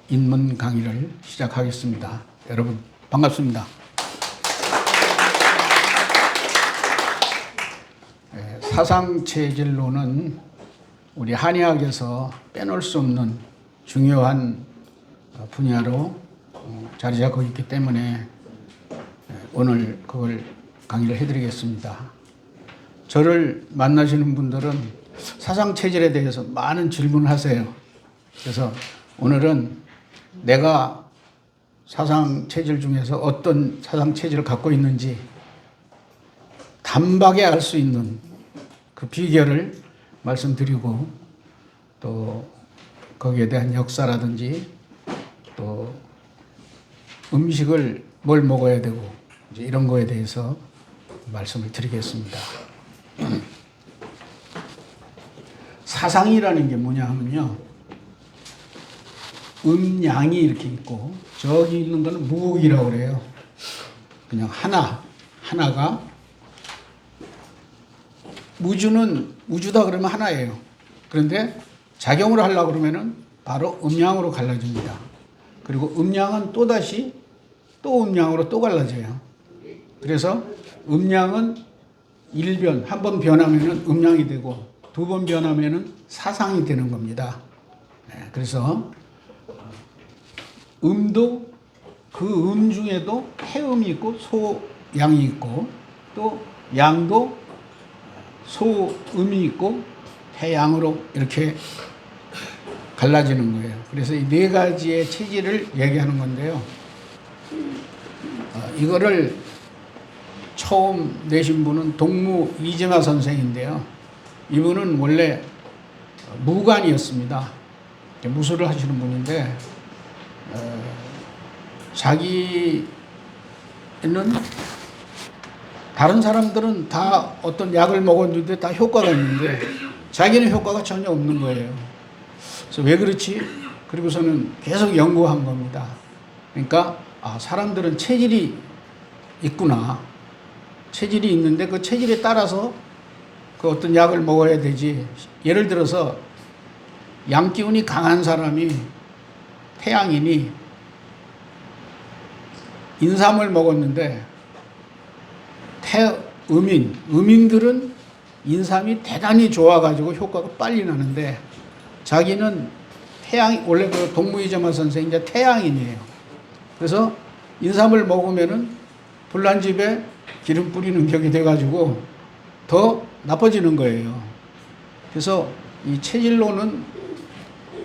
인문 강의를 시작하겠습니다. 여러분 반갑습니다. 사상체질론은 우리 한의학에서 빼놓을 수 없는 중요한 분야로 자리 잡고 있기 때문에 오늘 그걸 강의를 해드리겠습니다. 저를 만나시는 분들은 사상체질에 대해서 많은 질문을 하세요. 그래서 오늘은 내가 사상체질 중에서 어떤 사상체질을 갖고 있는지 단박에 알 수 있는 그 비결을 말씀드리고, 또 거기에 대한 역사라든지 또 음식을 뭘 먹어야 되고 이제 이런 거에 대해서 말씀을 드리겠습니다. 사상이라는 게 뭐냐 하면요, 음양이 이렇게 있고 저기 있는 거는 무이라고 그래요. 그냥 하나가 무주다 그러면 하나예요. 그런데 작용을 하려고 그러면은 바로 음양으로 갈라집니다. 그리고 음양은 또다시 또 음양으로 또 갈라져요. 그래서 음양은 일변, 한 번 변하면은 음양이 되고 두 번 변하면은 사상이 되는 겁니다. 그래서 음도 그 음 중에도 태음이 있고 소양이 있고, 또 양도 소음이 있고 태양으로 이렇게 갈라지는 거예요. 그래서 이 네 가지의 체질을 얘기하는 건데요. 이거를 처음 내신 분은 동무 이재마 선생인데요. 이분은 원래 무관이었습니다. 무술을 하시는 분인데 자기는, 다른 사람들은 다 어떤 약을 먹었는데 다 효과가 있는데 자기는 효과가 전혀 없는 거예요. 그래서 왜 그렇지? 그리고서는 계속 연구한 겁니다. 그러니까 사람들은 체질이 있구나. 체질이 있는데 그 체질에 따라서 그 어떤 약을 먹어야 되지. 예를 들어서 양기운이 강한 사람이 태양이니 인삼을 먹었는데 음인들은 인삼이 대단히 좋아가지고 효과가 빨리 나는데 자기는 원래 그 동무이재마 선생이 이제 태양인이에요. 그래서 인삼을 먹으면은 불난집에 기름 뿌리는 격이 돼가지고 더 나빠지는 거예요. 그래서 이 체질론은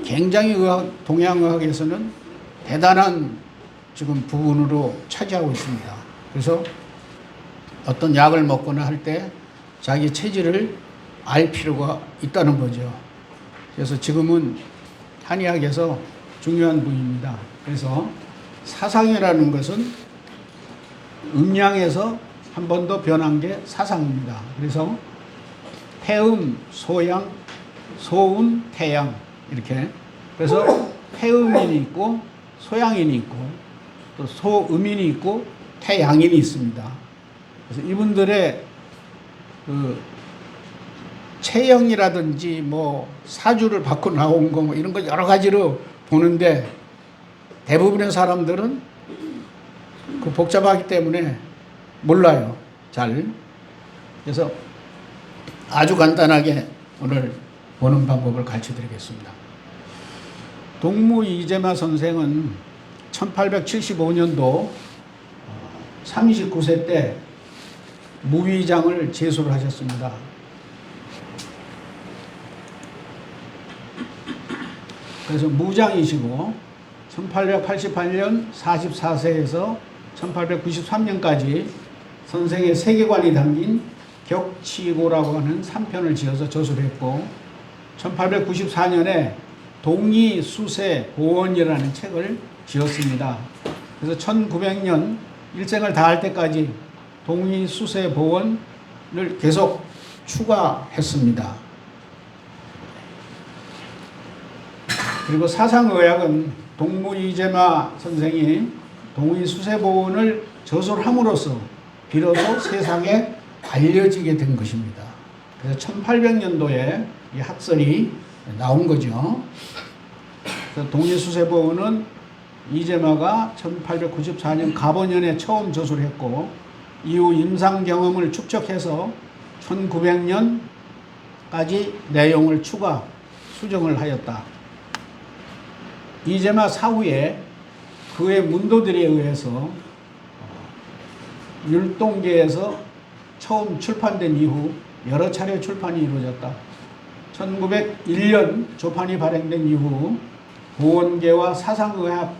굉장히 동양의학에서는 대단한 지금 부분으로 차지하고 있습니다. 그래서 어떤 약을 먹거나 할 때 자기 체질을 알 필요가 있다는 거죠. 그래서 지금은 한의학에서 중요한 부위입니다. 그래서 사상이라는 것은 음양에서 한 번 더 변한 게 사상입니다. 그래서 태음, 소양, 소음, 태양 이렇게. 그래서 태음인이 있고 소양인이 있고 또 소음인이 있고 태양인이 있습니다. 그래서 이분들의 그 체형이라든지 뭐 사주를 받고 나온 거 뭐 이런 거 여러 가지로 보는데 대부분의 사람들은 그 복잡하기 때문에 몰라요. 잘. 그래서 아주 간단하게 오늘 보는 방법을 가르쳐 드리겠습니다. 동무 이재마 선생은 1875년도 39세 때 무위장을 제수를 하셨습니다. 그래서 무장이시고 1888년 44세에서 1893년까지 선생의 세계관이 담긴 격치고라고 하는 3편을 지어서 저술을 했고, 1894년에 동의수세 보원이라는 책을 지었습니다. 그래서 1900년 일생을 다할 때까지 동의수세 보원을 계속 추가했습니다. 그리고 사상의학은 동무 이재마 선생이 동의수세 보원을 저술함으로써 비로소 세상에 알려지게 된 것입니다. 그래서 1800년도에 이 학설이 나온 거죠. 동해수세보는 이재마가 1894년 갑오년에 처음 저술을 했고 이후 임상 경험을 축적해서 1900년까지 내용을 추가 수정을 하였다. 이재마 사후에 그의 문도들에 의해서 율동계에서 처음 출판된 이후 여러 차례 출판이 이루어졌다. 1901년 조판이 발행된 이후 보원계와 사상의학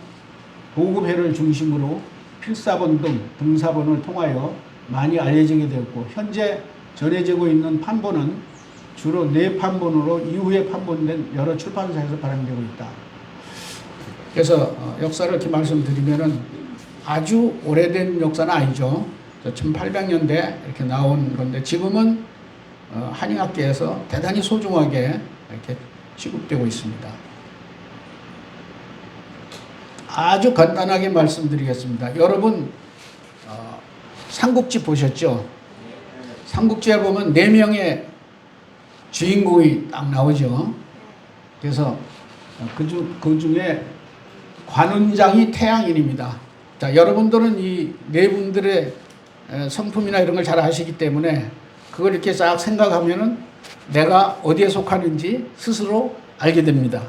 보급회를 중심으로 필사본 등 등사본을 통하여 많이 알려지게 되었고 현재 전해지고 있는 판본은 주로 4판본으로 이후에 판본된 여러 출판사에서 발행되고 있다. 그래서 역사를 이렇게 말씀드리면은 아주 오래된 역사는 아니죠. 1800년대 이렇게 나온 건데 지금은 한의학계에서 대단히 소중하게 이렇게 취급되고 있습니다. 아주 간단하게 말씀드리겠습니다. 여러분 삼국지 보셨죠? 삼국지에 보면 4명의 주인공이 딱 나오죠. 그래서 그 중에 관운장이 태양인입니다. 자, 여러분들은 이 네 분들의 성품이나 이런 걸 잘 아시기 때문에 그걸 이렇게 싹 생각하면은 내가 어디에 속하는지 스스로 알게 됩니다.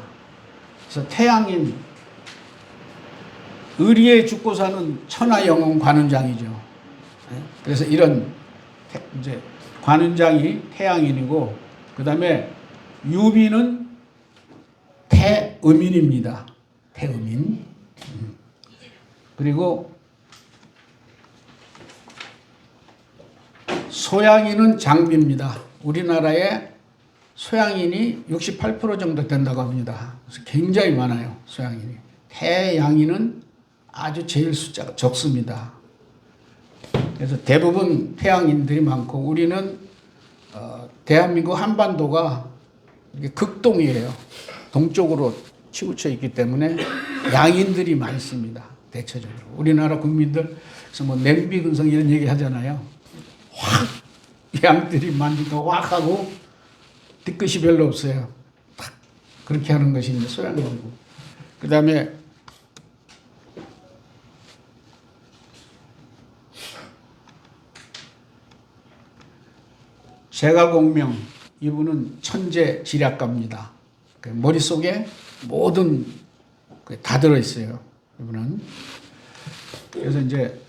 그래서 태양인, 의리에 죽고 사는 천하영웅 관운장이죠. 그래서 이런 이제 관운장이 태양인이고 그 다음에 유비는 태음인입니다. 태음인. 그리고 소양인은 장비입니다. 우리나라에 소양인이 68% 정도 된다고 합니다. 그래서 굉장히 많아요. 소양인이. 태양인은 아주 제일 숫자가 적습니다. 그래서 대부분 태양인들이 많고 우리는 대한민국 한반도가 극동이에요. 동쪽으로 치우쳐 있기 때문에 양인들이 많습니다. 대체적으로. 우리나라 국민들, 그래서 뭐 냄비 근성 이런 얘기 하잖아요. 확 양들이 많으니까 확 하고 뒤끝이 별로 없어요. 딱 그렇게 하는 것이 이제 소양인이고. 그 다음에 제가공명, 이분은 천재 지략가입니다. 머릿속에 모든 다 들어있어요. 이분은. 그래서 이제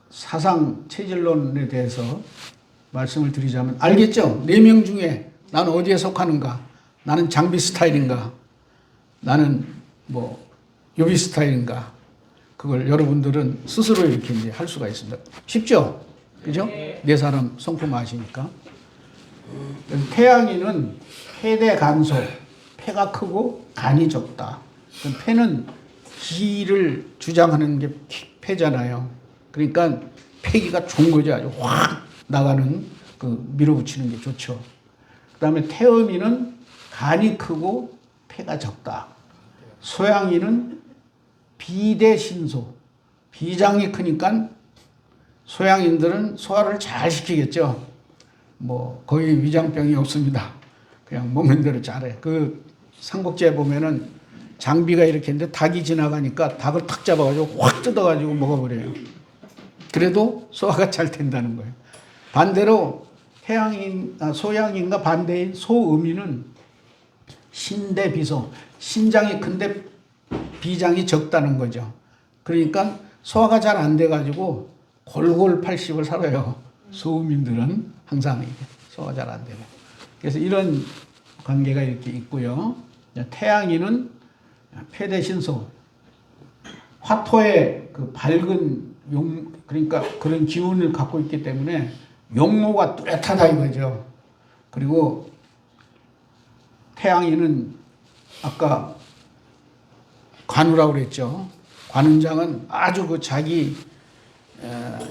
사상 체질론에 대해서 말씀을 드리자면 알겠죠? 4명 중에 나는 어디에 속하는가? 나는 장비 스타일인가? 나는 뭐 유비 스타일인가? 그걸 여러분들은 스스로 이렇게 이제 할 수가 있습니다. 쉽죠? 그죠? 네 사람 성품 아시니까. 태양인은 폐대 간소, 폐가 크고 간이 적다. 폐는 기를 주장하는 게 폐잖아요. 그러니까 폐기가 좋은 거죠. 아주 확 나가는 밀어붙이는 게 좋죠. 그 다음에 태음인은 간이 크고 폐가 적다. 소양인은 비대신소, 비장이 크니까 소양인들은 소화를 잘 시키겠죠. 뭐 거의 위장병이 없습니다. 그냥 먹는 대로 잘해. 그 삼국지에 보면은 장비가 이렇게 있는데 닭이 지나가니까 닭을 탁 잡아가지고 확 뜯어가지고 먹어버려요. 그래도 소화가 잘 된다는 거예요. 반대로 소양인과 반대인 소음인은 신대비소, 신장이 큰데 비장이 적다는 거죠. 그러니까 소화가 잘 안 돼가지고 골골 80을 살아요. 소음인들은 항상 소화가 잘 안 되고. 그래서 이런 관계가 이렇게 있고요. 태양인은 폐대신소, 화토의 그 밝은 그러니까 그런 기운을 갖고 있기 때문에 용모가 뚜렷하다 이거죠. 그리고 태양인은 아까 관우라고 그랬죠. 관운장은 아주 그 자기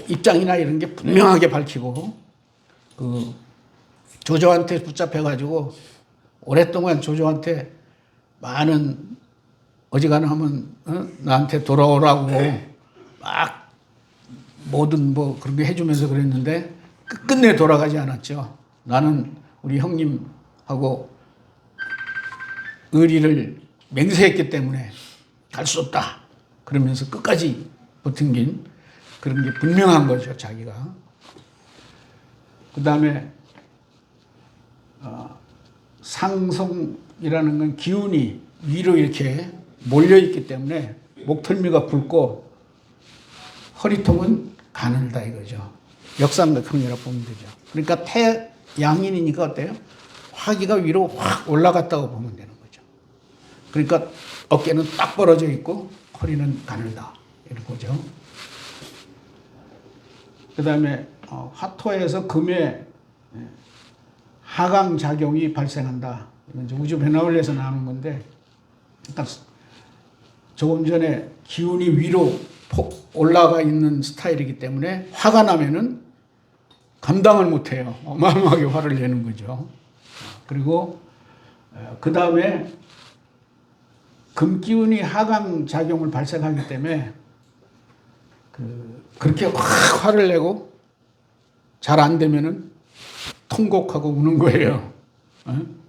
입장이나 이런 게 분명하게 밝히고 그 조조한테 붙잡혀가지고 오랫동안 조조한테 많은 어지간하면 나한테 돌아오라고 막 모든 뭐 그런 게 해주면서 그랬는데 끝끝내 돌아가지 않았죠. 나는 우리 형님하고 의리를 맹세했기 때문에 갈 수 없다. 그러면서 끝까지 버틴긴 그런 게 분명한 거죠, 자기가. 그 다음에 상성이라는 건 기운이 위로 이렇게 몰려있기 때문에 목덜미가 굵고 허리통은 가늘다 이거죠. 역삼각형이라고 보면 되죠. 그러니까 태양인이니까 어때요? 화기가 위로 확 올라갔다고 보면 되는 거죠. 그러니까 어깨는 딱 벌어져 있고 허리는 가늘다 이런 거죠. 그 다음에 화토에서 금의 하강 작용이 발생한다. 이건 이제 우주 변화원리에서 나오는 건데, 딱 조금 전에 기운이 위로 올라가 있는 스타일이기 때문에 화가 나면은 감당을 못해요. 어마어마하게 화를 내는 거죠. 그리고 그 다음에 금기운이 하강 작용을 발생하기 때문에 그렇게 확 화를 내고 잘 안 되면은 통곡하고 우는 거예요.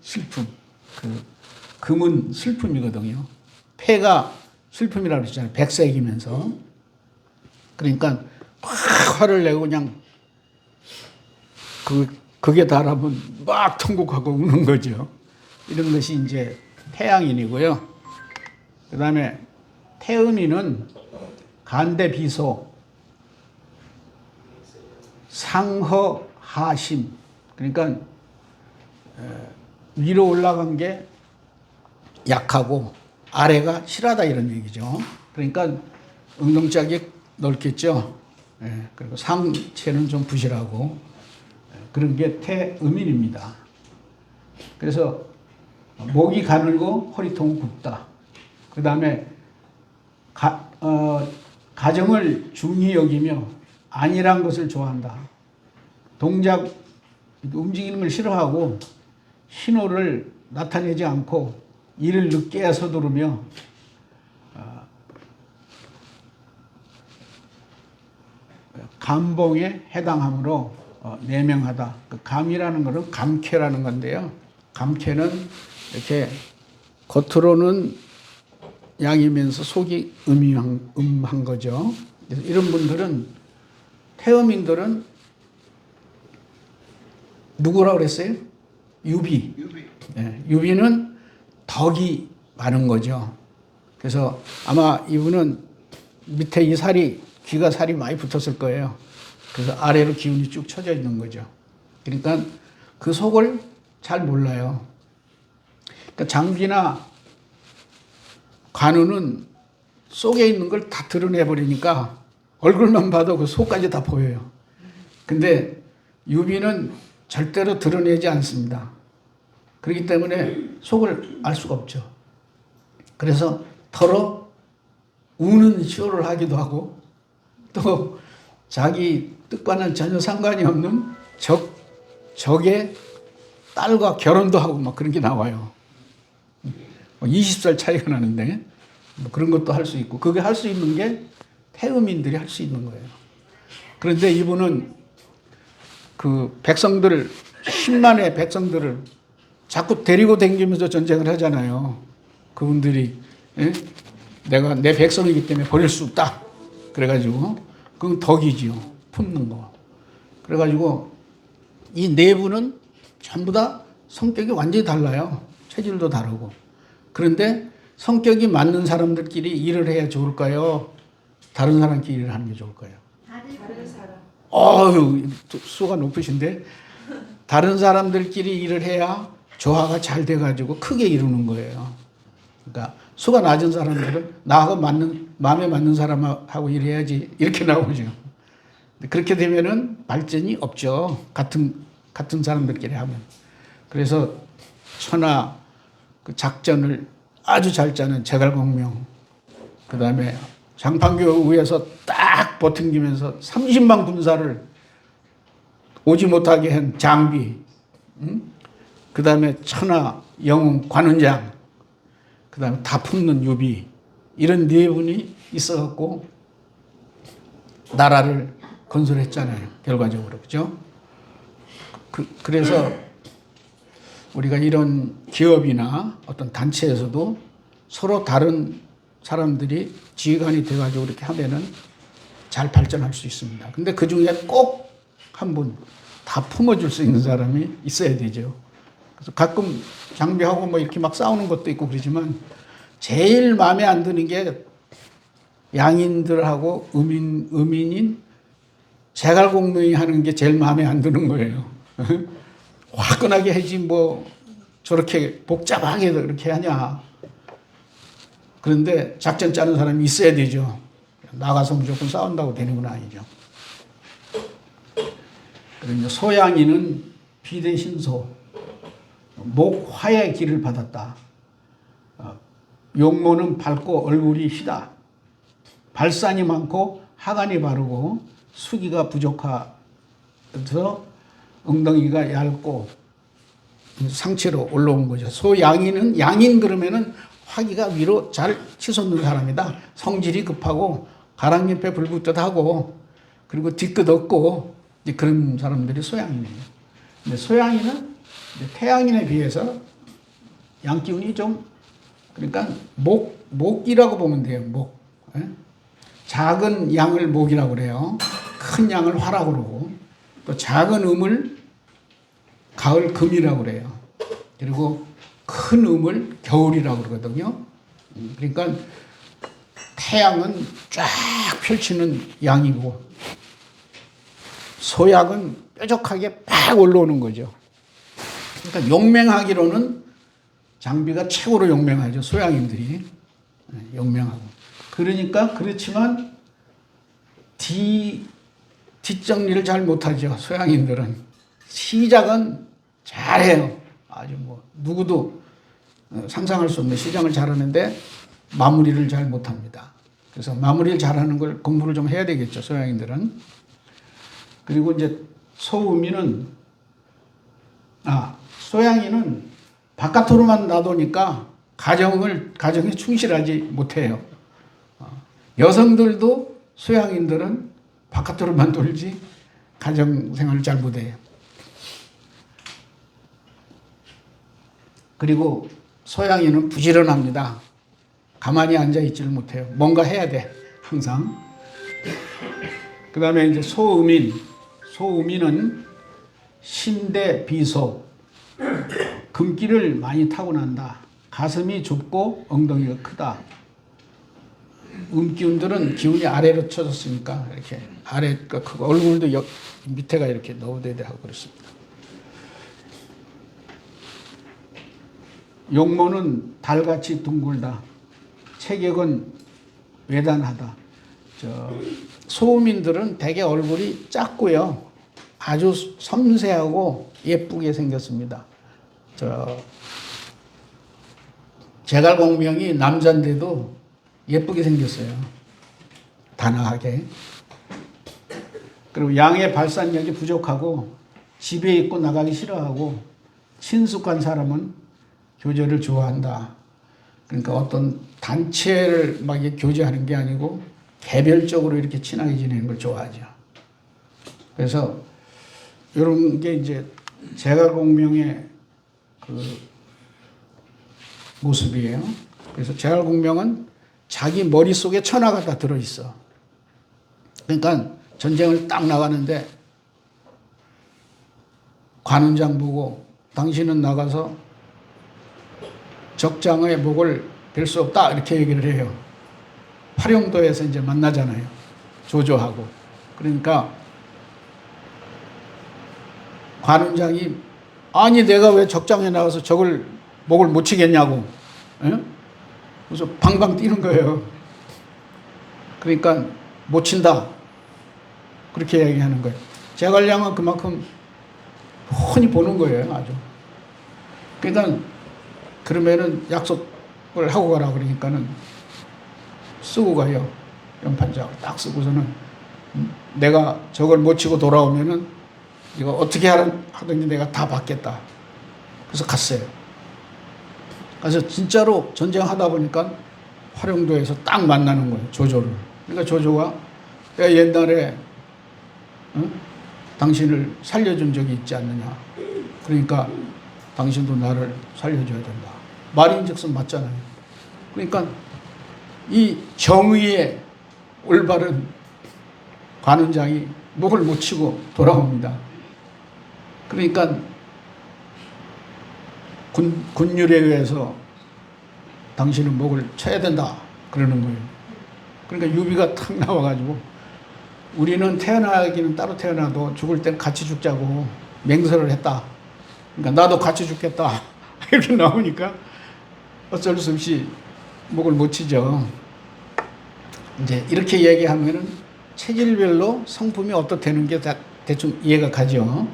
슬픔. 금은 슬픔이거든요. 폐가 슬픔이라고 그랬잖아요. 백색이면서. 그러니까 확 화를 내고 그냥 그게 다라면 막 통곡하고 우는 거죠. 이런 것이 이제 태양인이고요. 그 다음에 태음인은 간대비소, 상허하심. 그러니까 위로 올라간 게 약하고 아래가 실하다 이런 얘기죠. 그러니까 엉덩짝이 넓겠죠. 그리고 상체는 좀 부실하고 그런 게 태음인입니다. 그래서 목이 가늘고 허리통은 굽다. 그 다음에 가정을 중히 여기며 안일한 것을 좋아한다. 동작, 움직이는 걸 싫어하고 신호를 나타내지 않고 일을 늦게야 서두르며 감봉에 해당하므로 내명하다. 그 감이라는 것은 감쾌라는 건데요. 감쾌는 이렇게 겉으로는 양이면서 속이 음한 거죠. 그래서 이런 분들은 태음인들은 누구라고 그랬어요? 유비. 유비는 덕이 많은 거죠. 그래서 아마 이분은 밑에 이 살이 귀가 살이 많이 붙었을 거예요. 그래서 아래로 기운이 쭉 쳐져 있는 거죠. 그러니까 그 속을 잘 몰라요. 그러니까 장비나 관우는 속에 있는 걸 다 드러내버리니까 얼굴만 봐도 그 속까지 다 보여요. 근데 유비는 절대로 드러내지 않습니다. 그렇기 때문에 속을 알 수가 없죠. 그래서 털어 우는 쇼를 하기도 하고 또 자기 뜻과는 전혀 상관이 없는 적의 딸과 결혼도 하고 막 그런 게 나와요. 20살 차이가 나는데 뭐 그런 것도 할 수 있고 그게 할 수 있는 게 태음인들이 할 수 있는 거예요. 그런데 이분은 그 백성들을 10만의 백성들을 자꾸 데리고 다니면서 전쟁을 하잖아요. 그분들이 내가 내 백성이기 때문에 버릴 수 없다. 그래가지고 그건 덕이지요. 품는 거. 그래가지고 이 네 분은 전부 다 성격이 완전히 달라요. 체질도 다르고. 그런데 성격이 맞는 사람들끼리 일을 해야 좋을까요? 다른 사람끼리 일을 하는 게 좋을까요? 다른 사람. 수가 높으신데 다른 사람들끼리 일을 해야 조화가 잘 돼가지고 크게 이루는 거예요. 그러니까 수가 낮은 사람들은 나하고 마음에 맞는 사람하고 일해야지 이렇게 나오죠. 그렇게 되면은 발전이 없죠. 같은 사람들끼리 하면. 그래서 천하 그 작전을 아주 잘 짜는 제갈공명, 그 다음에 장판교 위에서 딱 버팅기면서 30만 군사를 오지 못하게 한 장비, 그 다음에 천하 영웅 관원장, 그 다음에 다 품는 유비, 이런 네 분이 있어갖고 나라를 건설했잖아요. 결과적으로. 그죠? 그래서 우리가 이런 기업이나 어떤 단체에서도 서로 다른 사람들이 지휘관이 돼가지고 이렇게 하면은 잘 발전할 수 있습니다. 근데 그 중에 꼭 한 분 다 품어줄 수 있는 사람이 있어야 되죠. 그래서 가끔 장비하고 뭐 이렇게 막 싸우는 것도 있고 그러지만 제일 마음에 안 드는 게 양인들하고 음인인 제갈공명이 하는 게 제일 마음에 안 드는 거예요. 화끈하게 하지 뭐 저렇게 복잡하게 그렇게 하냐. 그런데 작전 짜는 사람이 있어야 되죠. 나가서 무조건 싸운다고 되는 건 아니죠. 그리고 소양이는 비대 신소, 목화의 길을 받았다. 용모는 밝고 얼굴이 희다. 발산이 많고 하관이 바르고 수기가 부족해서 엉덩이가 얇고 상체로 올라온 거죠. 소양이는 양인 그러면은 화기가 위로 잘 치솟는 사람이다. 성질이 급하고 가랑잎에 불붙듯 하고 그리고 뒤끝 없고 이제 그런 사람들이 소양이네요. 근데 소양이는 태양인에 비해서 양기운이 좀 그러니까 목이라고 보면 돼요. 목. 작은 양을 목이라고 그래요. 큰 양을 화라고 그러고 또 작은 음을 가을 금이라고 그래요. 그리고 큰 음을 겨울이라고 그러거든요. 그러니까 태양은 쫙 펼치는 양이고 소양은 뾰족하게 팍 올라오는 거죠. 그러니까 용맹하기로는 장비가 최고로 용맹하죠. 소양인들이 용맹하고. 그러니까 그렇지만 뒷정리를 잘 못하죠. 소양인들은. 시작은 잘해요. 아주 뭐 누구도 상상할 수 없는 시작을 잘하는데 마무리를 잘 못합니다. 그래서 마무리를 잘하는 걸 공부를 좀 해야 되겠죠. 소양인들은. 그리고 이제 소음이는 소양이는 바깥으로만 놔두니까 가정에 충실하지 못해요. 여성들도 소양인들은 바깥으로만 돌지 가정 생활을 잘 못해요. 그리고 소양이는 부지런합니다. 가만히 앉아 있지를 못해요. 뭔가 해야 돼, 항상. 그 다음에 이제 소음인은 신대 비소, 금기를 많이 타고난다. 가슴이 좁고 엉덩이가 크다. 음기운들은 기운이 아래로 쳐졌으니까 이렇게 아래가 크고 얼굴도 밑에가 이렇게 너우대대하고 그렇습니다. 용모는 달같이 둥글다. 체격은 외단하다. 소음인들은 대개 얼굴이 작고요. 아주 섬세하고 예쁘게 생겼습니다. 제갈공명이 남자인데도 예쁘게 생겼어요. 단아하게. 그리고 양의 발산력이 부족하고 집에 있고 나가기 싫어하고 친숙한 사람은 교제를 좋아한다. 그러니까 어떤 단체를 막 교제하는 게 아니고 개별적으로 이렇게 친하게 지내는 걸 좋아하죠. 그래서 이런 게 이제 제갈공명의 그 모습이에요. 그래서 제갈공명은 자기 머릿속에 천하가 다 들어있어. 그러니까 전쟁을 딱 나가는데 관원장 보고 당신은 나가서 적장의 목을 뵐 수 없다 이렇게 얘기를 해요. 활용도에서 이제 만나잖아요. 조조하고. 그러니까 관원장이 아니 내가 왜 적장에 나가서 적을 목을 못 치겠냐고. 에? 그래서 방방 뛰는 거예요. 그러니까 못 친다. 그렇게 얘기하는 거예요. 제갈량은 그만큼 훤히 보는 거예요. 아주. 그러니까 그러면은 약속을 하고 가라 그러니까는 쓰고 가요. 연판장을 딱 쓰고서는 내가 저걸 못 치고 돌아오면은 이거 어떻게 하든지 내가 다 받겠다. 그래서 갔어요. 그래서 진짜로 전쟁하다 보니까 활용도에서 딱 만나는 거예요. 조조를. 그러니까 조조가 내가 옛날에 당신을 살려준 적이 있지 않느냐. 그러니까 당신도 나를 살려줘야 된다. 말인즉슨 맞잖아요. 그러니까 이 정의의 올바른 관원장이 목을 못 치고 돌아옵니다. 그러니까 군율에 의해서 당신은 목을 쳐야 된다 그러는 거예요. 그러니까 유비가 탁 나와가지고 우리는 태어나기는 따로 태어나도 죽을 땐 같이 죽자고 맹세를 했다. 그러니까 나도 같이 죽겠다. 이렇게 나오니까 어쩔 수 없이 목을 못 치죠. 이제 이렇게 얘기하면은 체질별로 성품이 어떻다는 게 다 대충 이해가 가죠.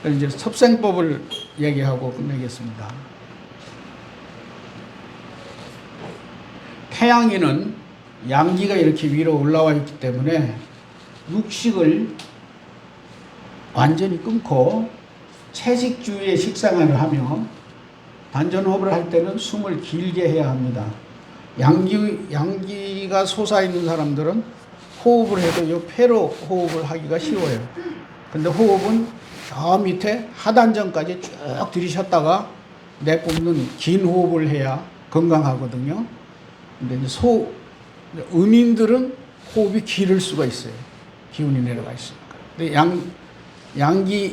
이제 섭생법을 얘기하고 끝내겠습니다. 태양에는 양기가 이렇게 위로 올라와 있기 때문에 육식을 완전히 끊고 채식주의의 식생활을 하며 단전호흡을 할 때는 숨을 길게 해야 합니다. 양기가 솟아있는 사람들은 호흡을 해도 이 폐로 호흡을 하기가 쉬워요. 근데 호흡은 저 밑에 하단전까지 쭉 들이셨다가 내뿜는 긴 호흡을 해야 건강하거든요. 근데 이제 음인들은 호흡이 길을 수가 있어요. 기운이 내려가 있으니까. 근데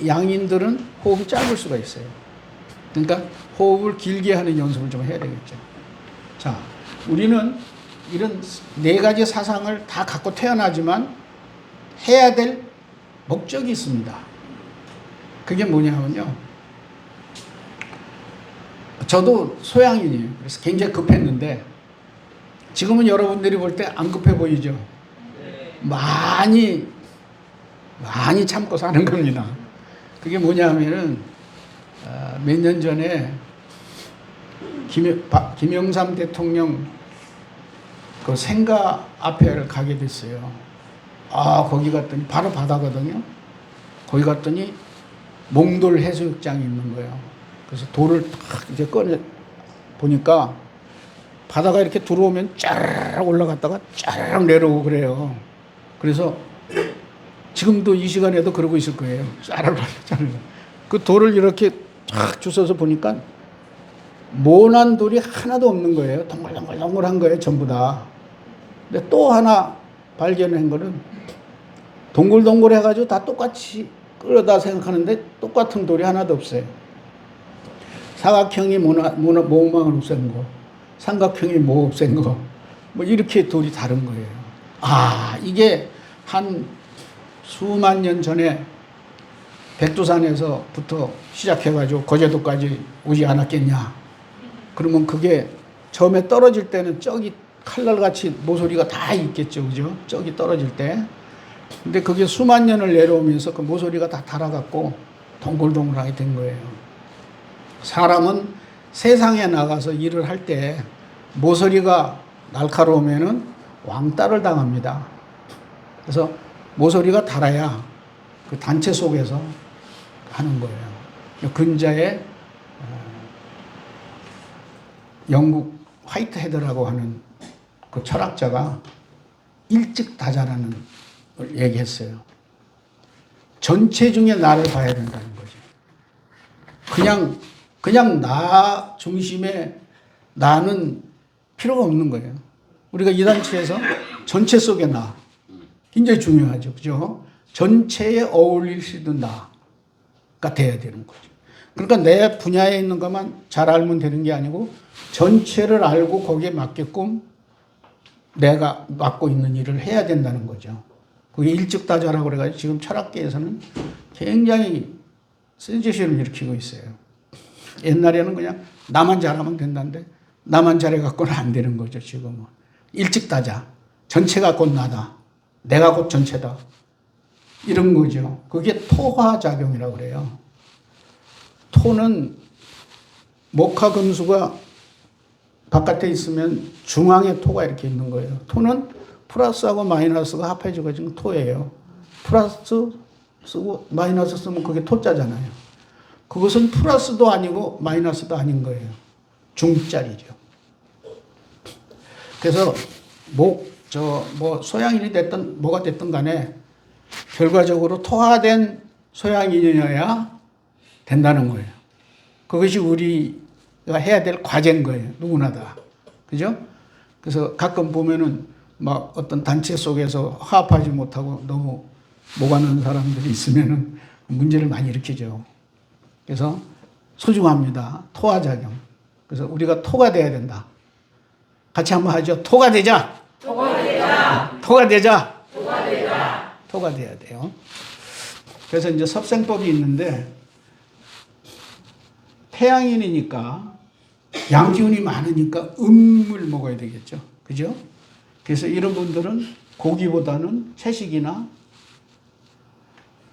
양인들은 호흡이 짧을 수가 있어요. 그러니까 호흡을 길게 하는 연습을 좀 해야 되겠죠. 자, 우리는 이런 네 가지 사상을 다 갖고 태어나지만 해야 될 목적이 있습니다. 그게 뭐냐면요. 저도 소양인이에요. 그래서 굉장히 급했는데 지금은 여러분들이 볼 때 안 급해 보이죠. 많이 참고 사는 겁니다. 그게 뭐냐면은 몇 년 전에 김영삼 대통령 그 생가 앞에를 가게 됐어요. 거기 갔더니 바로 바다거든요. 거기 갔더니 몽돌 해수욕장이 있는 거예요. 그래서 돌을 탁 이제 꺼내 보니까 바다가 이렇게 들어오면 쫙 올라갔다가 쫙 내려오고 그래요. 그래서 지금도 이 시간에도 그러고 있을 거예요. 쫙 그 돌을 이렇게 쫙 주워서 보니까 모난 돌이 하나도 없는 거예요. 동글동글동글한 거예요, 전부 다. 근데 또 하나 발견한 거는 동글동글해가지고 다 똑같이 끌어다 생각하는데 똑같은 돌이 하나도 없어요. 사각형이 모망을 없앤 거, 삼각형이 뭐 없앤 거, 뭐 이렇게 돌이 다른 거예요. 이게 한 수만 년 전에 백두산에서부터 시작해가지고 거제도까지 오지 않았겠냐. 그러면 그게 처음에 떨어질 때는 저기 칼날같이 모서리가 다 있겠죠. 그죠? 저기 떨어질 때. 근데 그게 수만 년을 내려오면서 그 모서리가 다 닳아갖고 동글동글하게 된 거예요. 사람은 세상에 나가서 일을 할 때 모서리가 날카로우면은 왕따를 당합니다. 그래서 모서리가 닳아야 그 단체 속에서 하는 거예요. 근자에 영국 화이트헤드라고 하는 그 철학자가 일찍 다자라는 걸 얘기했어요. 전체 중에 나를 봐야 된다는 거죠. 그냥 나 중심의 나는 필요가 없는 거예요. 우리가 이 단체에서 전체 속의 나 굉장히 중요하죠. 그죠? 전체에 어울릴 수 있는 나가 돼야 되는 거죠. 그러니까 내 분야에 있는 것만 잘 알면 되는 게 아니고 전체를 알고 거기에 맞게끔 내가 맡고 있는 일을 해야 된다는 거죠. 그게 일찍다자라고 그래가지고 지금 철학계에서는 굉장히 센세이션을 일으키고 있어요. 옛날에는 그냥 나만 잘하면 된다는데 나만 잘해갖고는 안 되는 거죠. 지금은 일찍다자, 전체가 곧 나다, 내가 곧 전체다, 이런 거죠. 그게 토화작용이라고 그래요. 토는 목화금수가 바깥에 있으면 중앙에 토가 이렇게 있는 거예요. 토는 플러스하고 마이너스가 합해지고 지금 토예요. 플러스 쓰고 마이너스 쓰면 그게 토자잖아요. 그것은 플러스도 아니고 마이너스도 아닌 거예요. 중짜리죠. 그래서 소양인이 됐든 뭐가 됐든 간에 결과적으로 토화된 소양인이어야 된다는 거예요. 그것이 우리가 해야 될 과제인 거예요. 누구나 다. 그죠? 그래서 가끔 보면은 막 어떤 단체 속에서 화합하지 못하고 너무 모가는 사람들이 있으면은 문제를 많이 일으키죠. 그래서 소중합니다. 토화작용. 그래서 우리가 토가 돼야 된다. 같이 한번 하죠. 토가 되자. 토가 되자. 토가 되자. 토가 되자. 토가 돼야 돼요. 그래서 이제 섭생법이 있는데 태양인이니까 양기운이 많으니까 음을 먹어야 되겠죠. 그죠? 그래서 이런 분들은 고기보다는 채식이나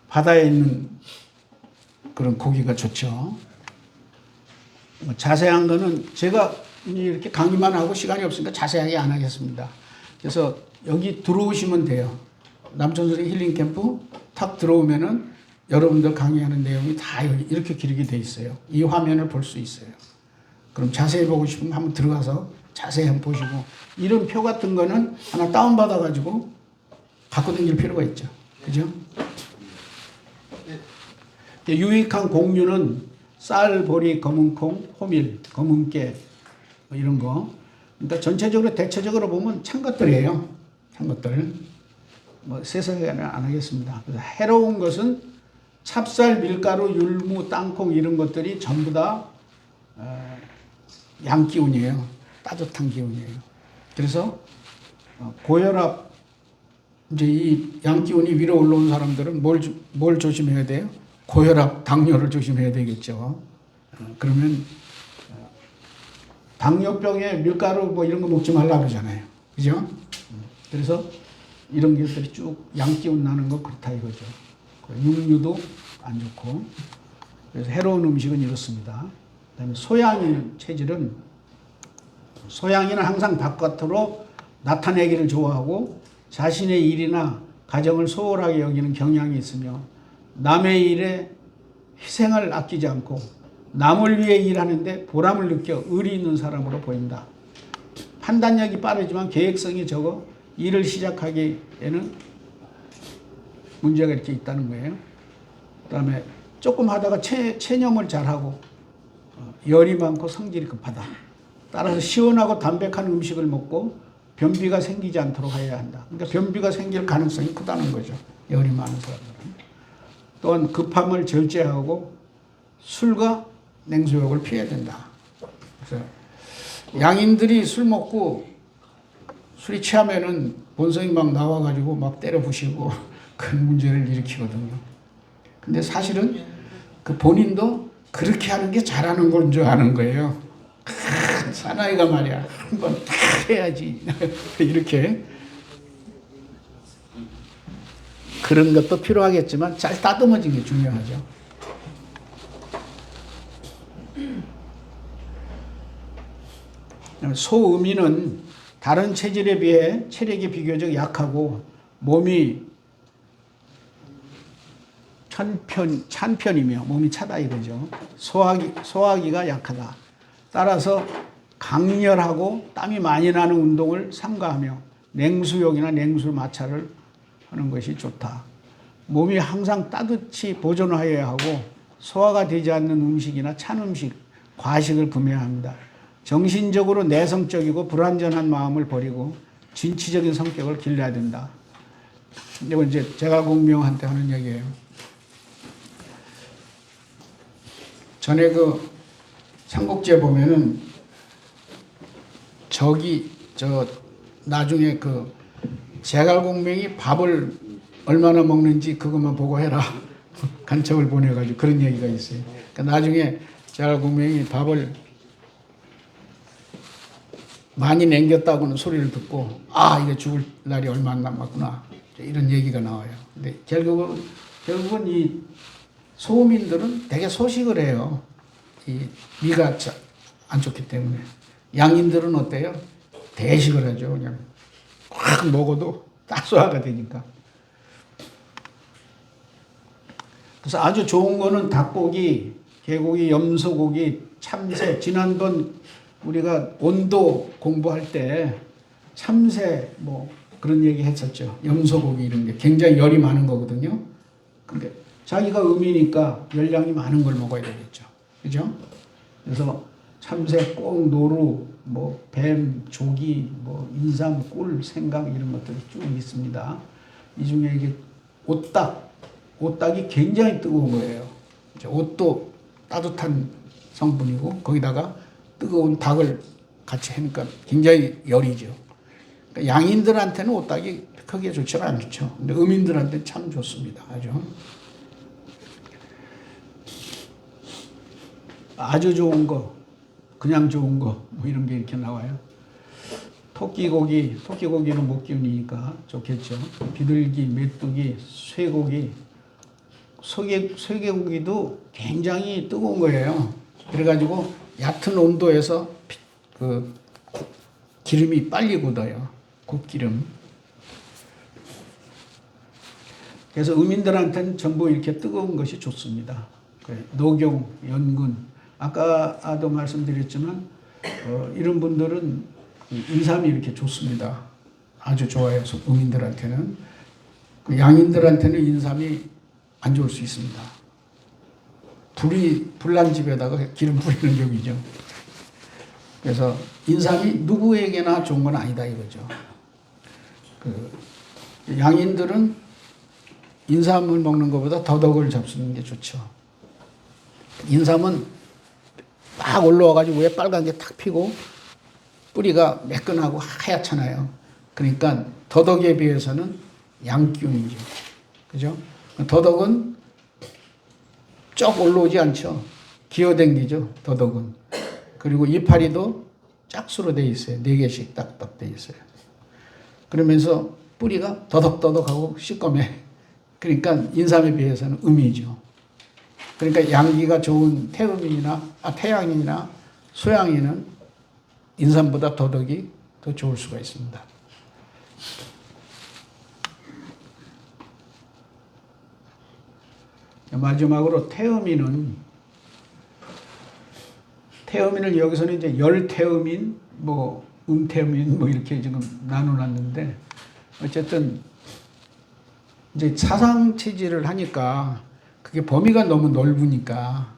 바다에 있는 그런 고기가 좋죠. 뭐 자세한 거는 제가 이렇게 강의만 하고 시간이 없으니까 자세하게 안 하겠습니다. 그래서 여기 들어오시면 돼요. 남천수리 힐링 캠프 탁 들어오면은 여러분들 강의하는 내용이 다 여기 이렇게 기록이 돼 있어요. 이 화면을 볼 수 있어요. 그럼 자세히 보고 싶으면 한번 들어가서 자세히 한번 보시고, 이런 표 같은 거는 하나 다운받아 가지고 갖고 다닐 필요가 있죠. 그죠? 유익한 곡류는 쌀, 보리, 검은콩, 호밀, 검은깨 뭐 이런 거. 그러니까 전체적으로 대체적으로 보면 찬 것들이에요. 찬 것들. 뭐 세세하게는 안 하겠습니다. 그래서 해로운 것은 찹쌀, 밀가루, 율무, 땅콩 이런 것들이 전부 다 양기운이에요. 따뜻한 기운이에요. 그래서 고혈압, 이제 이 양기운이 위로 올라온 사람들은 뭘 조심해야 돼요? 고혈압, 당뇨를 조심해야 되겠죠. 그러면 당뇨병에 밀가루 뭐 이런 거 먹지 말라 그러잖아요. 그죠? 그래서 이런 것들이 쭉 양기운 나는 거 그렇다 이거죠. 육류도 안 좋고. 그래서 해로운 음식은 이렇습니다. 그다음에 소양인 체질은, 소양인은 항상 바깥으로 나타내기를 좋아하고 자신의 일이나 가정을 소홀하게 여기는 경향이 있으며 남의 일에 희생을 아끼지 않고 남을 위해 일하는데 보람을 느껴 의리 있는 사람으로 보인다. 판단력이 빠르지만 계획성이 적어 일을 시작하기에는 문제가 이렇게 있다는 거예요. 그다음에 조금 하다가 체념을 잘하고 열이 많고 성질이 급하다. 따라서 시원하고 담백한 음식을 먹고 변비가 생기지 않도록 해야 한다. 그러니까 변비가 생길 가능성이 크다는 거죠. 열이 많은 사람들은. 또한 급함을 절제하고 술과 냉수욕을 피해야 된다. 그래서 양인들이 술 먹고 술이 취하면은 본성이 막 나와가지고 막 때려 부시고 큰 문제를 일으키거든요. 근데 사실은 그 본인도 그렇게 하는 게 잘하는 건 줄 아는 거예요. 사나이가 말이야, 한번 다 해야지. 이렇게. 그런 것도 필요하겠지만 잘 따듬어진 게 중요하죠. 소음인은 다른 체질에 비해 체력이 비교적 약하고 몸이 찬 편이며 몸이 차다 이거죠. 소화기가 약하다. 따라서 강렬하고 땀이 많이 나는 운동을 삼가하며 냉수욕이나 냉수 마찰을 하는 것이 좋다. 몸이 항상 따뜻히 보존하여야 하고 소화가 되지 않는 음식이나 찬 음식, 과식을 금해야 합니다. 정신적으로 내성적이고 불완전한 마음을 버리고 진취적인 성격을 길러야 된다. 이건 이제 제갈공명한테 하는 얘기예요. 전에 그 삼국지에 보면은 나중에 그 제갈공명이 밥을 얼마나 먹는지 그것만 보고 해라. 간첩을 보내가지고 그런 얘기가 있어요. 그러니까 나중에 제갈공명이 밥을 많이 남겼다고는 소리를 듣고 이게 죽을 날이 얼마 안 남았구나 이런 얘기가 나와요. 근데 결국은 이 소음인들은 되게 소식을 해요. 이 미가 안 좋기 때문에. 양인들은 어때요? 대식을 하죠. 그냥 확 먹어도 딱 소화가 되니까. 그래서 아주 좋은 거는 닭고기, 개고기, 염소고기, 참새. 지난번 우리가 온도 공부할 때 참새 뭐 그런 얘기 했었죠. 염소고기 이런 게 굉장히 열이 많은 거거든요. 근데 자기가 음이니까 열량이 많은 걸 먹어야 되겠죠. 그죠? 그래서 참새, 꽁, 노루, 뭐 뱀, 조기, 뭐 인삼, 꿀, 생강 이런 것들이 쭉 있습니다. 이 중에 이게 오딱이 굉장히 뜨거운 거예요. 옷도 따뜻한 성분이고 거기다가 뜨거운 닭을 같이 하니까 굉장히 열이죠. 그러니까 양인들한테는 오딱이 크게 좋지는 않죠. 근데 음인들한테 참 좋습니다. 아주 좋은 거, 그냥 좋은 거, 뭐 이런 게 이렇게 나와요. 토끼고기는 목기운이니까 좋겠죠. 비둘기, 메뚜기, 쇠고기, 쇠개고기도 굉장히 뜨거운 거예요. 그래가지고 얕은 온도에서 그 기름이 빨리 굳어요. 곱기름. 그래서 음인들한테는 전부 이렇게 뜨거운 것이 좋습니다. 녹용, 연근, 아까도 말씀드렸지만 이런 분들은 인삼이 이렇게 좋습니다. 아주 좋아요. 음인들한테는. 양인들한테는 인삼이 안 좋을 수 있습니다. 불난 집에다가 기름 뿌리는 격이죠. 그래서 인삼이 누구에게나 좋은 건 아니다 이거죠. 양인들은 인삼을 먹는 것보다 더덕을 잡수는 게 좋죠. 인삼은 막 올라와가지고 위에 빨간 게 탁 피고 뿌리가 매끈하고 하얗잖아요. 그러니까 더덕에 비해서는 양기운이죠. 그죠? 더덕은 쭉 올라오지 않죠. 기어댕기죠. 더덕은. 그리고 이파리도 짝수로 돼 있어요. 4개씩 딱딱 돼 있어요. 그러면서 뿌리가 더덕더덕하고 시꺼매. 그러니까 인삼에 비해서는 음이죠. 그러니까 양기가 좋은 태양이나 소양이는 인삼보다 더덕이 더 좋을 수가 있습니다. 마지막으로 태음인을 여기서는 이제 열태음인, 뭐 음태음인 뭐 이렇게 지금 나눠놨는데 어쨌든 이제 사상 체질을 하니까 그게 범위가 너무 넓으니까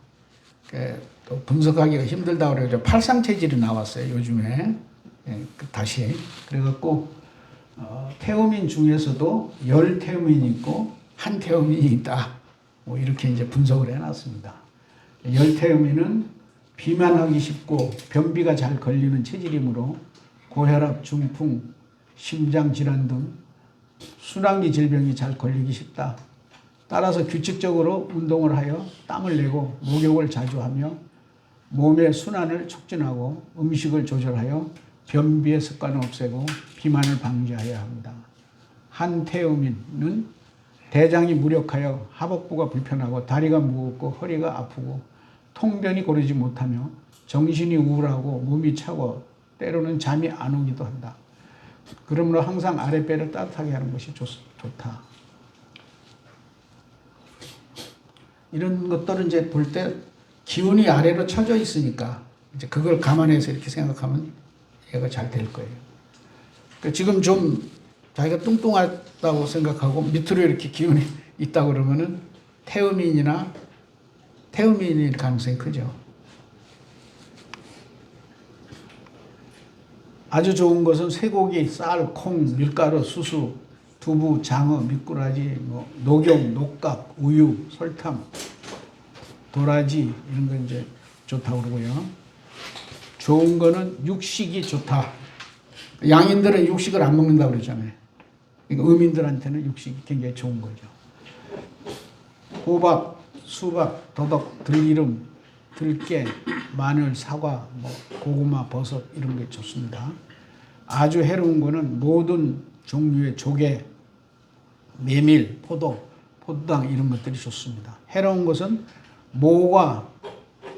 또 분석하기가 힘들다고 그래서 팔상 체질이 나왔어요 요즘에. 다시 그래갖고 태음인 중에서도 열태음인이 있고 한태음인이 있다. 뭐 이렇게 이제 분석을 해놨습니다. 열태음인은 비만하기 쉽고 변비가 잘 걸리는 체질이므로 고혈압, 중풍, 심장질환 등 순환기 질병이 잘 걸리기 쉽다. 따라서 규칙적으로 운동을 하여 땀을 내고 목욕을 자주 하며 몸의 순환을 촉진하고 음식을 조절하여 변비의 습관을 없애고 비만을 방지해야 합니다. 한태음인은 대장이 무력하여 하복부가 불편하고 다리가 무겁고 허리가 아프고 통변이 고르지 못하며 정신이 우울하고 몸이 차고 때로는 잠이 안 오기도 한다. 그러므로 항상 아랫배를 따뜻하게 하는 것이 좋다. 이런 것들은 이제 볼 때 기운이 아래로 쳐져 있으니까 이제 그걸 감안해서 이렇게 생각하면 얘가 잘 될 거예요. 그러니까 지금 좀 자기가 뚱뚱하다고 생각하고 밑으로 이렇게 기운이 있다 그러면은 태음인일 가능성이 크죠. 아주 좋은 것은 쇠고기, 쌀, 콩, 밀가루, 수수, 두부, 장어, 미꾸라지, 뭐 녹용, 녹각, 우유, 설탕, 도라지 이런 거 이제 좋다고 그러고요. 좋은 거는 육식이 좋다. 양인들은 육식을 안 먹는다고 그러잖아요. 그러니까 음인들한테는 육식이 굉장히 좋은 거죠. 호박, 수박, 더덕, 들기름, 들깨, 마늘, 사과, 뭐 고구마, 버섯 이런 게 좋습니다. 아주 해로운 거는 모든 종류의 조개, 메밀, 포도당 이런 것들이 좋습니다. 해로운 것은 모과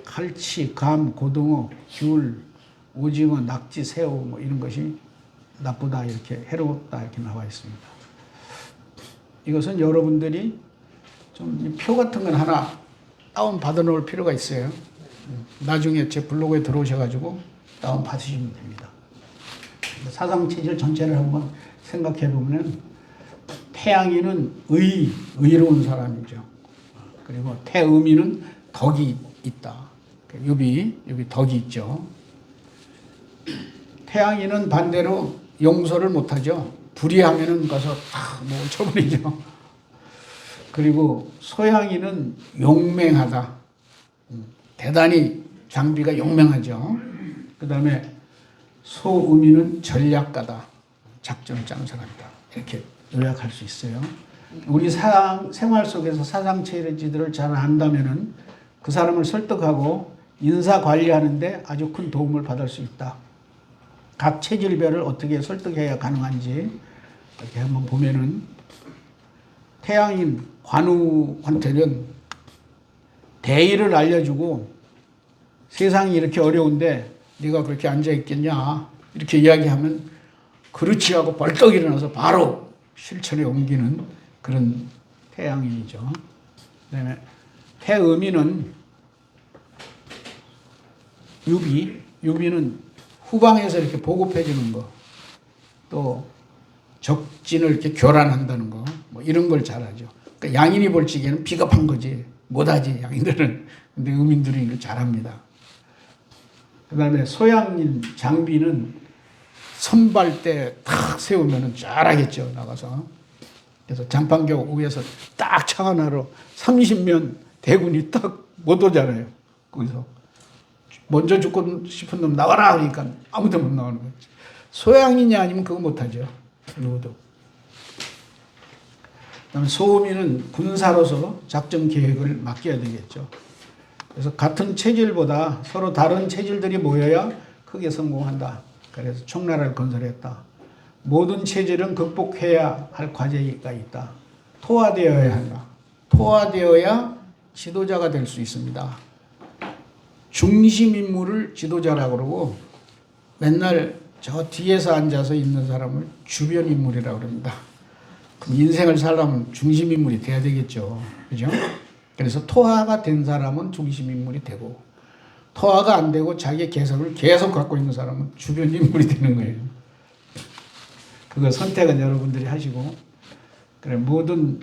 갈치, 감, 고등어, 귤, 오징어, 낙지, 새우 뭐 이런 것이 나쁘다 이렇게 해롭다 이렇게 나와 있습니다. 이것은 여러분들이 좀 표 같은 건 하나 다운 받아 놓을 필요가 있어요. 나중에 제 블로그에 들어오셔가지고 다운 받으시면 됩니다. 사상 체질 전체를 한번 생각해 보면 태양이는 의로운 사람이죠. 그리고 태음이는 덕이 있다. 여기 덕이 있죠. 태양이는 반대로 용서를 못하죠. 불의하면은 가서 다 뭐 쳐버리죠. 그리고 소양이는 용맹하다. 대단히 장비가 용맹하죠. 그 다음에 소음이는 전략가다. 작전을 짜는 사람이다. 이렇게 요약할 수 있어요. 우리 생활 속에서 사상체질들을 잘 안다면은 그 사람을 설득하고 인사 관리하는데 아주 큰 도움을 받을 수 있다. 각 체질별을 어떻게 설득해야 가능한지 이렇게 한번 보면은 태양인 관우한테는 대의를 알려주고 세상이 이렇게 어려운데 네가 그렇게 앉아 있겠냐 이렇게 이야기하면 그렇지 하고 벌떡 일어나서 바로 실천에 옮기는 그런 태양인이죠. 그다음에 태음이는 유비는 후방에서 이렇게 보급해 주는 거, 또 적진을 이렇게 교란한다는 거, 뭐 이런 걸 잘하죠. 그러니까 양인이 볼 적에는 비겁한 거지, 못하지 양인들은. 근데 음인들은 이걸 잘합니다. 그다음에 소양인 장비는 선발대 탁 세우면은 잘하겠죠, 나가서. 그래서 장판교 위에서 딱 창 하나로 30면 대군이 딱 못 오잖아요. 거기서 먼저 죽고 싶은 놈 나와라 그러니까 아무도 못 나오는 거죠. 소양인이 아니면 그거 못하죠. 누구도. 그다음에 소음이는 군사로서 작전 계획을 맡겨야 되겠죠. 그래서 같은 체질보다 서로 다른 체질들이 모여야 크게 성공한다. 그래서 총나라를 건설했다. 모든 체질은 극복해야 할 과제가 있다. 토화되어야 한다. 토화되어야 지도자가 될 수 있습니다. 중심 인물을 지도자라고 그러고 맨날 저 뒤에서 앉아서 있는 사람을 주변 인물이라고 그럽니다. 그럼 인생을 살려면 중심 인물이 돼야 되겠죠. 그죠? 그래서 토화가 된 사람은 중심 인물이 되고 토화가 안 되고 자기의 개성을 계속 갖고 있는 사람은 주변 인물이 되는 거예요. 그거 선택은 여러분들이 하시고 그래 모든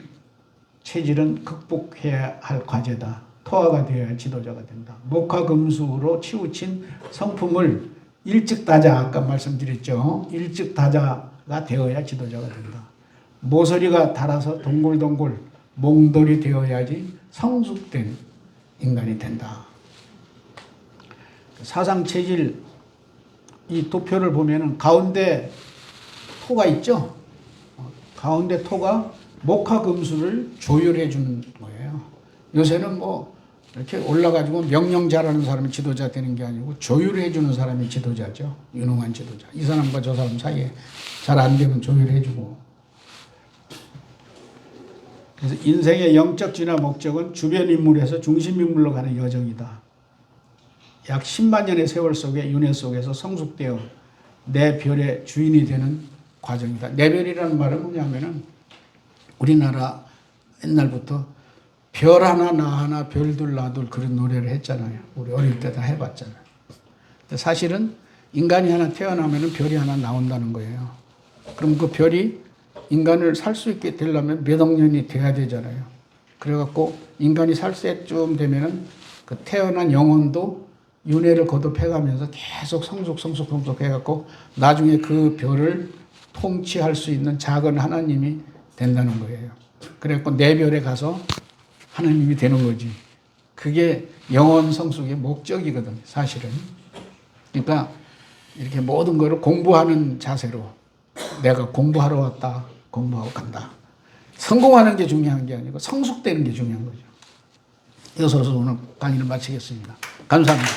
체질은 극복해야 할 과제다. 토화가 되어야 지도자가 된다. 목화금수로 치우친 성품을 일찍 다자 아까 말씀드렸죠. 일찍 다자가 되어야 지도자가 된다. 모서리가 달아서 동글동글 몽돌이 되어야지 성숙된 인간이 된다. 사상체질 이 도표를 보면은 가운데 토가 있죠. 가운데 토가 목화금수를 조율해 주는 거예요. 요새는 뭐 이렇게 올라가지고 명령 잘하는 사람이 지도자 되는 게 아니고 조율해 주는 사람이 지도자죠. 유능한 지도자. 이 사람과 저 사람 사이에 잘 안 되면 조율해 주고. 그래서 인생의 영적 진화 목적은 주변 인물에서 중심 인물로 가는 여정이다. 약 10만 년의 세월 속에 윤회 속에서 성숙되어 내 별의 주인이 되는 과정이다. 내 별이라는 말은 뭐냐면은 우리나라 옛날부터 별 하나 나 하나 별둘 나둘 그런 노래를 했잖아요. 우리 어릴 때 다 해봤잖아요. 근데 사실은 인간이 하나 태어나면 별이 하나 나온다는 거예요. 그럼 그 별이 인간을 살 수 있게 되려면 몇 억 년이 돼야 되잖아요. 그래갖고 인간이 살 때쯤 되면은 그 태어난 영혼도 윤회를 거듭해가면서 계속 성숙 해갖고 나중에 그 별을 통치할 수 있는 작은 하나님이 된다는 거예요. 그래갖고 내 별에 가서 하나님이 되는 거지. 그게 영혼 성숙의 목적이거든, 사실은. 그러니까 이렇게 모든 것을 공부하는 자세로 내가 공부하러 왔다, 공부하고 간다. 성공하는 게 중요한 게 아니고 성숙되는 게 중요한 거죠. 이어서 오늘 강의를 마치겠습니다. 감사합니다.